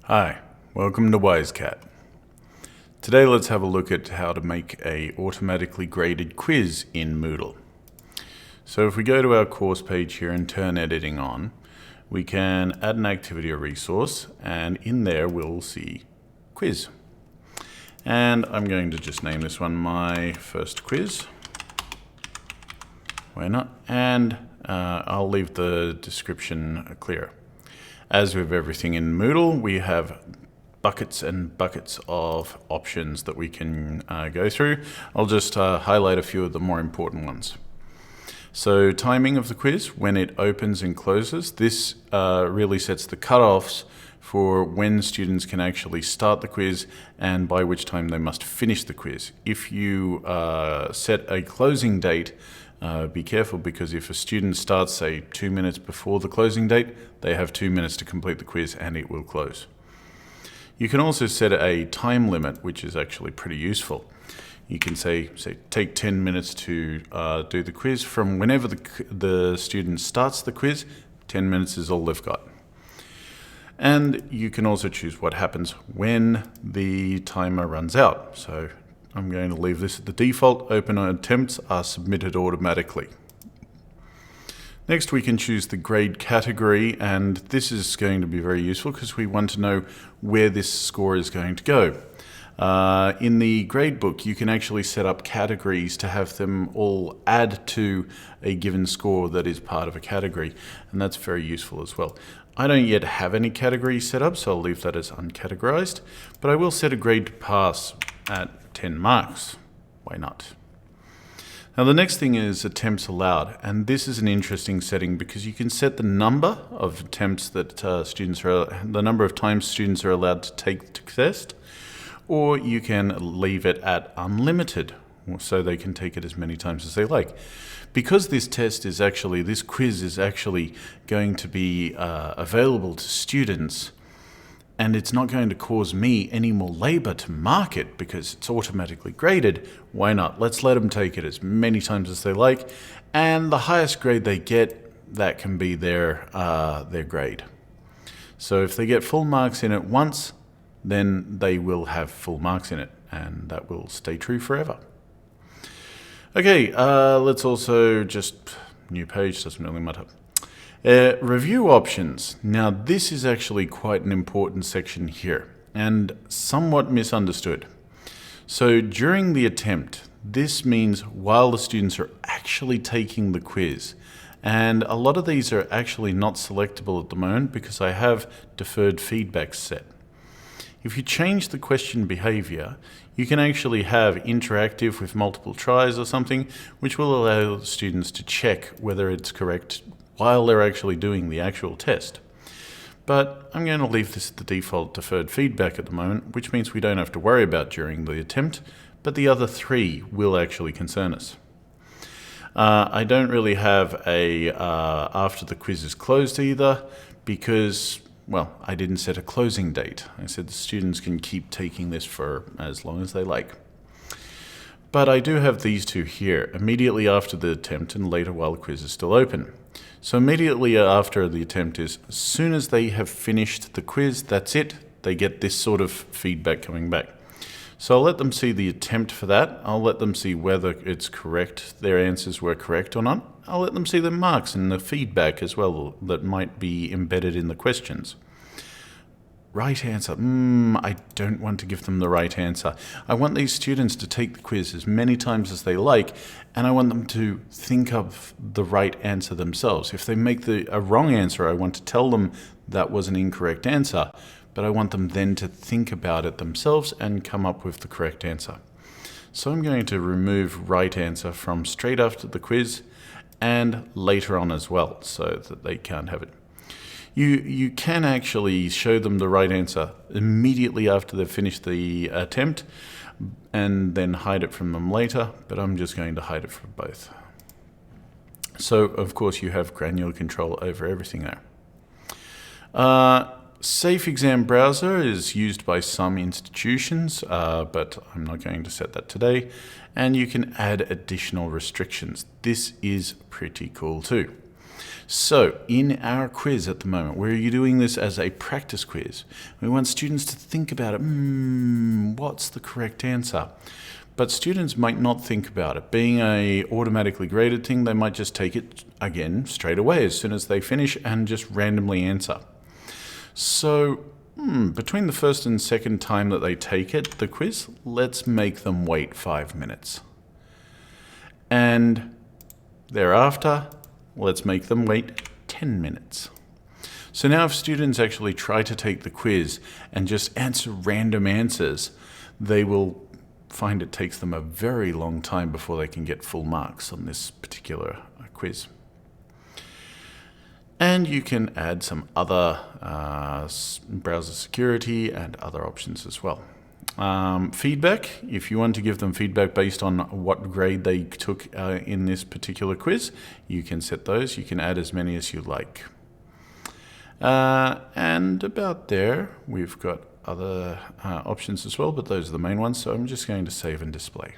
Hi, welcome to WiseCat. Today let's have a look at how to make a automatically graded quiz in Moodle. So if we go to our course page here and turn editing on, we can add an activity or resource, and in there we'll see quiz. And I'm going to just name this one my first quiz. Why not? And I'll leave the description clear. As with everything in Moodle, we have buckets and buckets of options that we can go through. I'll just highlight a few of the more important ones. So timing of the quiz, when it opens and closes, this really sets the cutoffs for when students can actually start the quiz and by which time they must finish the quiz. If you set a closing date, be careful, because if a student starts, say, 2 minutes before the closing date, they have 2 minutes to complete the quiz and it will close. You can also set a time limit, which is actually pretty useful. You can say take 10 minutes to do the quiz. From whenever the student starts the quiz, 10 minutes is all they've got. And you can also choose what happens when the timer runs out. So I'm going to leave this at the default. Open attempts are submitted automatically. Next, we can choose the grade category, and this is going to be very useful because we want to know where this score is going to go. In the gradebook, you can actually set up categories to have them all add to a given score that is part of a category, and that's very useful as well. I don't yet have any categories set up, so I'll leave that as uncategorized, but I will set a grade to pass at 10 marks. Why not? Now the next thing is attempts allowed, and this is an interesting setting because you can set the number of attempts that the number of times students are allowed to take the test, or you can leave it at unlimited, so they can take it as many times as they like. Because this quiz is actually going to be available to students, and it's not going to cause me any more labor to mark it because it's automatically graded, why not? Let's let them take it as many times as they like, and the highest grade they get, that can be their grade. So if they get full marks in it once, then they will have full marks in it, and that will stay true forever. Okay, let's also new page, doesn't really matter. Review options. Now this is actually quite an important section here and somewhat misunderstood. So during the attempt, this means while the students are actually taking the quiz, and a lot of these are actually not selectable at the moment because I have deferred feedback set. If you change the question behavior, you can actually have interactive with multiple tries or something, which will allow the students to check whether it's correct while they're actually doing the actual test. But I'm going to leave this at the default deferred feedback at the moment, which means we don't have to worry about during the attempt, but the other three will actually concern us. I don't really have a after the quiz is closed either, because, well, I didn't set a closing date. I said the students can keep taking this for as long as they like. But I do have these two here, immediately after the attempt and later while the quiz is still open. So immediately after the attempt is, as soon as they have finished the quiz, that's it. They get this sort of feedback coming back. So I'll let them see the attempt for that. I'll let them see whether it's correct, their answers were correct or not. I'll let them see the marks and the feedback as well that might be embedded in the questions. Right answer. I don't want to give them the right answer. I want these students to take the quiz as many times as they like, and I want them to think of the right answer themselves. If they make a wrong answer, I want to tell them that was an incorrect answer, but I want them then to think about it themselves and come up with the correct answer. So I'm going to remove right answer from straight after the quiz and later on as well, so that they can't have it. You can actually show them the right answer immediately after they've finished the attempt and then hide it from them later, but I'm just going to hide it from both. So, of course, you have granular control over everything there. Safe Exam Browser is used by some institutions, but I'm not going to set that today. And you can add additional restrictions. This is pretty cool too. So in our quiz at the moment, we're doing this as a practice quiz. We want students to think about it. What's the correct answer? But students might not think about it. Being a automatically graded thing, they might just take it again straight away as soon as they finish and just randomly answer. So between the first and second time that they take it, the quiz, let's make them wait 5 minutes. And thereafter, let's make them wait 10 minutes. So now if students actually try to take the quiz and just answer random answers, they will find it takes them a very long time before they can get full marks on this particular quiz. And you can add some other browser security and other options as well. Feedback, if you want to give them feedback based on what grade they took in this particular quiz, you can set those. You can add as many as you like. And about there, we've got other options as well, but those are the main ones. So I'm just going to save and display.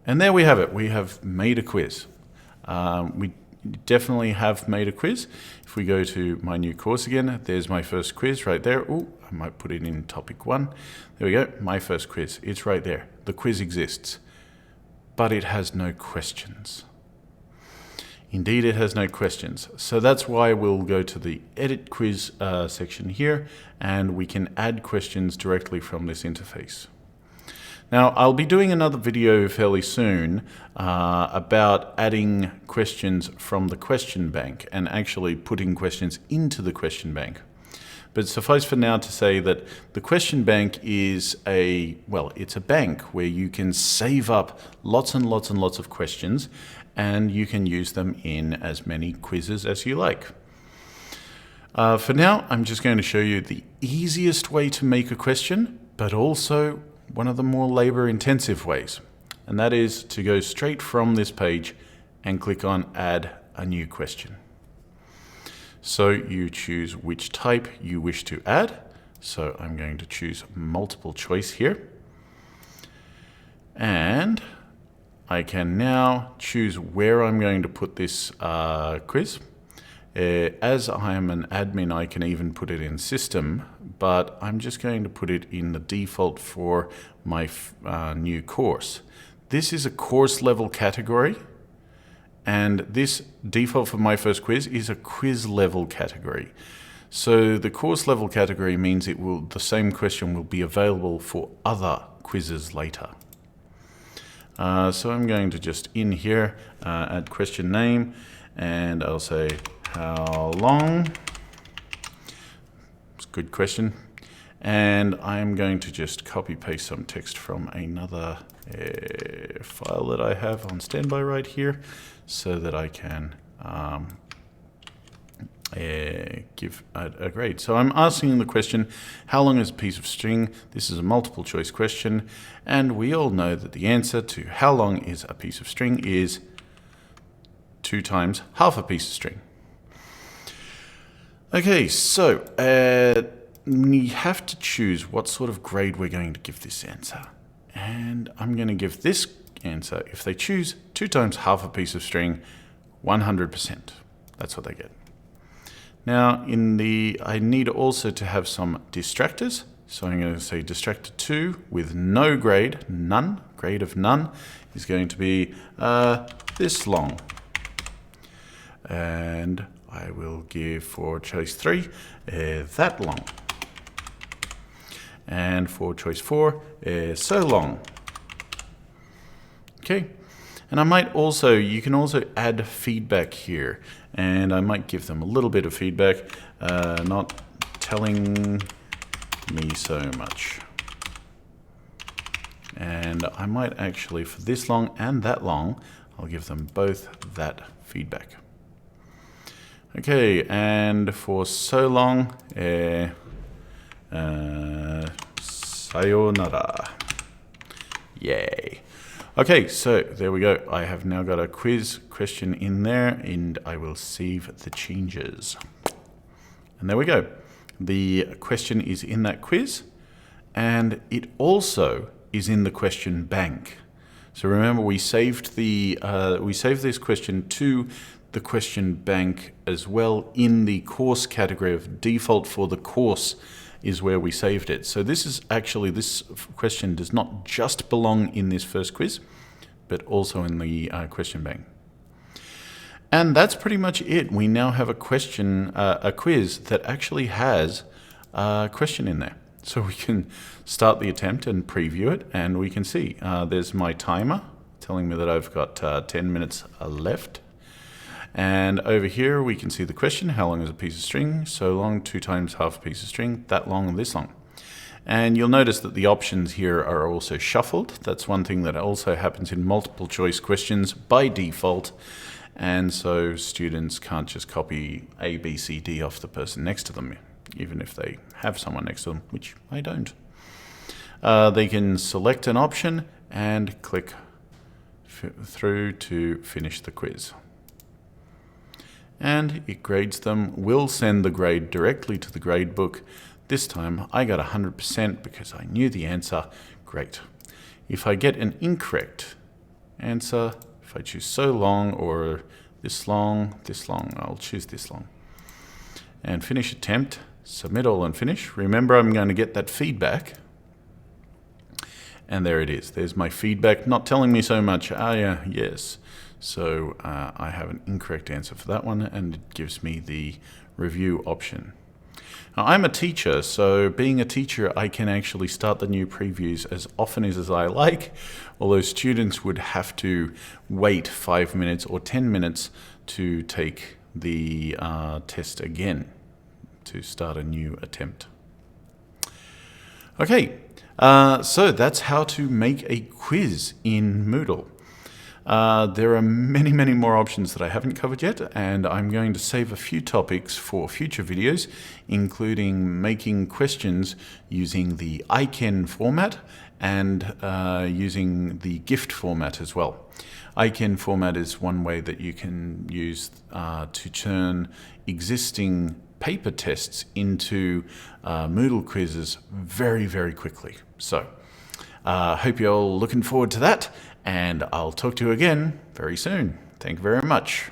And there we have it. We have made a quiz. We definitely have made a quiz. If we go to my new course again, there's my first quiz right there. Oh, I might put it in topic 1. There we go, my first quiz. It's right there. The quiz exists, but it has no questions. Indeed, it has no questions. So that's why we'll go to the edit quiz section here, and we can add questions directly from this interface. Now, I'll be doing another video fairly soon about adding questions from the question bank and actually putting questions into the question bank. But suffice for now to say that the question bank is it's a bank where you can save up lots and lots and lots of questions, and you can use them in as many quizzes as you like. For now, I'm just going to show you the easiest way to make a question, but also one of the more labor-intensive ways. And that is to go straight from this page and click on Add a New Question. So you choose which type you wish to add. So I'm going to choose multiple choice here. And I can now choose where I'm going to put this quiz. As I am an admin, I can even put it in system, but I'm just going to put it in the default for my new course. This is a course level category, and this default for my first quiz is a quiz level category. So the course level category means the same question will be available for other quizzes later. So I'm going to just in here add question name, and I'll say how long. It's a good question. And I'm going to just copy paste some text from another file that I have on standby right here so that I can give a grade. So I'm asking the question, how long is a piece of string? This is a multiple choice question, and we all know that the answer to how long is a piece of string is 2 times half a piece of string. Okay, so we have to choose what sort of grade we're going to give this answer. And I'm going to give this answer, if they choose 2 times half a piece of string, 100%. That's what they get. Now, I need also to have some distractors. So I'm going to say distractor 2 with no grade, none, grade of none, is going to be this long. And I will give for choice 3 that long. And for choice 4, so long. Okay. And I might also, you can also add feedback here. And I might give them a little bit of feedback, not telling me so much. And I might actually, for this long and that long, I'll give them both that feedback. Okay, and for so long, sayonara. Yay. Okay, so there we go. I have now got a quiz question in there, and I will save the changes. And there we go. The question is in that quiz, and it also is in the question bank. So remember, we saved this question to the question bank as well in the course category of default for the course is where we saved it. So this question does not just belong in this first quiz, but also in the question bank. And that's pretty much it. We now have a quiz that actually has a question in there. So we can start the attempt and preview it, and we can see there's my timer telling me that I've got 10 minutes left. And over here we can see the question, how long is a piece of string? So long, 2 times half a piece of string, that long, this long. And you'll notice that the options here are also shuffled. That's one thing that also happens in multiple choice questions by default. And so students can't just copy A, B, C, D off the person next to them, even if they have someone next to them, which I don't. They can select an option and click through to finish the quiz. And it grades them. We'll send the grade directly to the grade book. This time I got 100% because I knew the answer. Great. If I get an incorrect answer, if I choose so long or this long, I'll choose this long. And finish attempt, submit all and finish. Remember, I'm going to get that feedback. And there it is. There's my feedback, not telling me so much. Yeah, yes. So I have an incorrect answer for that one, and it gives me the review option. Now, I'm a teacher, so being a teacher, I can actually start the new previews as often as I like, although students would have to wait 5 minutes or 10 minutes to take the test again to start a new attempt. Okay, so that's how to make a quiz in Moodle. There are many, many more options that I haven't covered yet, and I'm going to save a few topics for future videos, including making questions using the ICANN format and using the gift format as well. ICANN format is one way that you can use to turn existing paper tests into Moodle quizzes very, very quickly. So, hope you're all looking forward to that, and I'll talk to you again very soon. Thank you very much.